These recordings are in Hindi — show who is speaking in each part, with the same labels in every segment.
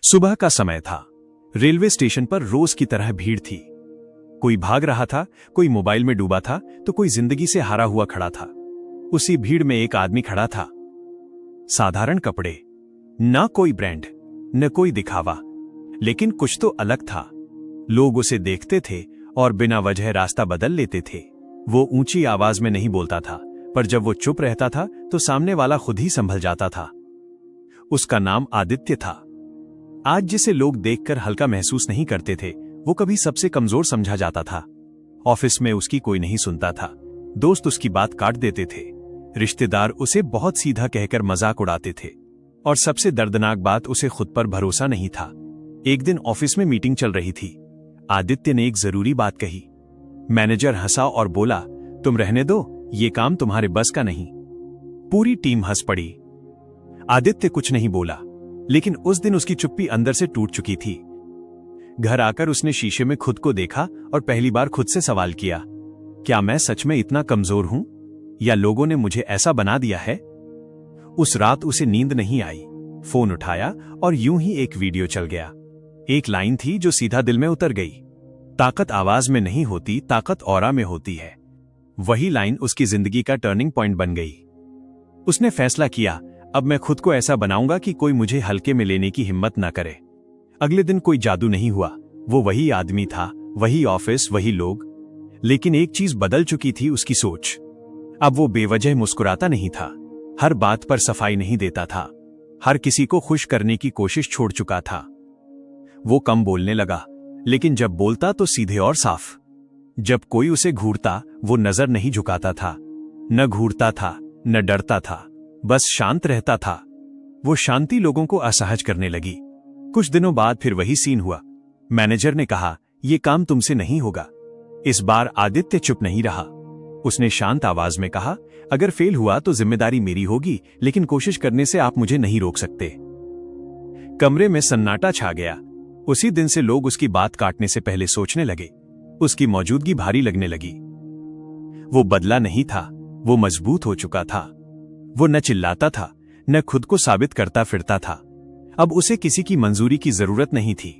Speaker 1: सुबह का समय था। रेलवे स्टेशन पर रोज की तरह भीड़ थी। कोई भाग रहा था, कोई मोबाइल में डूबा था, तो कोई जिंदगी से हारा हुआ खड़ा था। उसी भीड़ में एक आदमी खड़ा था। साधारण कपड़े, ना कोई ब्रांड, न कोई दिखावा, लेकिन कुछ तो अलग था। लोग उसे देखते थे और बिना वजह रास्ता बदल लेते थे। वो ऊंची आवाज में नहीं बोलता था, पर जब वो चुप रहता था तो सामने वाला खुद ही संभल जाता था। उसका नाम आदित्य था। आज जिसे लोग देखकर हल्का महसूस नहीं करते थे, वो कभी सबसे कमजोर समझा जाता था। ऑफिस में उसकी कोई नहीं सुनता था। दोस्त उसकी बात काट देते थे। रिश्तेदार उसे बहुत सीधा कहकर मजाक उड़ाते थे। और सबसे दर्दनाक बात, उसे खुद पर भरोसा नहीं था। एक दिन ऑफिस में मीटिंग चल रही थी। आदित्य ने एक जरूरी बात कही। मैनेजर हंसा और बोला, तुम रहने दो, ये काम तुम्हारे बस का नहीं। पूरी टीम हंस पड़ी। आदित्य कुछ नहीं बोला, लेकिन उस दिन उसकी चुप्पी अंदर से टूट चुकी थी। घर आकर उसने शीशे में खुद को देखा और पहली बार खुद से सवाल किया, क्या मैं सच में इतना कमजोर हूं, या लोगों ने मुझे ऐसा बना दिया है? उस रात उसे नींद नहीं आई। फोन उठाया और यूं ही एक वीडियो चल गया। एक लाइन थी जो सीधा दिल में उतर गई। ताकत आवाज में नहीं होती, ताकत ऑरा में होती है। वही लाइन उसकी जिंदगी का टर्निंग पॉइंट बन गई। उसने फैसला किया, अब मैं खुद को ऐसा बनाऊंगा कि कोई मुझे हल्के में लेने की हिम्मत न करे। अगले दिन कोई जादू नहीं हुआ। वो वही आदमी था, वही ऑफिस, वही लोग। लेकिन एक चीज बदल चुकी थी, उसकी सोच। अब वो बेवजह मुस्कुराता नहीं था, हर बात पर सफाई नहीं देता था, हर किसी को खुश करने की कोशिश छोड़ चुका था। वो कम बोलने लगा, लेकिन जब बोलता तो सीधे और साफ। जब कोई उसे घूरता, वो नजर नहीं झुकाता था, न घूरता था, न डरता था, बस शांत रहता था। वो शांति लोगों को असहज करने लगी। कुछ दिनों बाद फिर वही सीन हुआ। मैनेजर ने कहा, यह काम तुमसे नहीं होगा। इस बार आदित्य चुप नहीं रहा। उसने शांत आवाज में कहा, अगर फेल हुआ तो जिम्मेदारी मेरी होगी, लेकिन कोशिश करने से आप मुझे नहीं रोक सकते। कमरे में सन्नाटा छा गया। उसी दिन से लोग उसकी बात काटने से पहले सोचने लगे। उसकी मौजूदगी भारी लगने लगी। वो बदला नहीं था, वो मजबूत हो चुका था। वो न चिल्लाता था, न खुद को साबित करता फिरता था। अब उसे किसी की मंजूरी की जरूरत नहीं थी।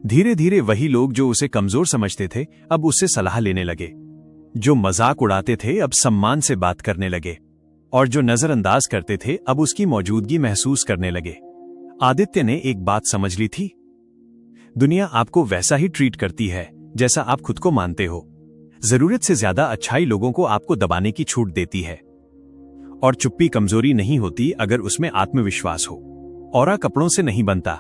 Speaker 1: धीरे धीरे वही लोग जो उसे कमजोर समझते थे, अब उससे सलाह लेने लगे। जो मजाक उड़ाते थे, अब सम्मान से बात करने लगे। और जो नजरअंदाज करते थे, अब उसकी मौजूदगी महसूस करने लगे। आदित्य ने एक बात समझ ली थी, दुनिया आपको वैसा ही ट्रीट करती है जैसा आप खुद को मानते हो। जरूरत से ज्यादा अच्छाई लोगों को आपको दबाने की छूट देती है। और चुप्पी कमजोरी नहीं होती अगर उसमें आत्मविश्वास हो। ऑरा कपड़ों से नहीं बनता,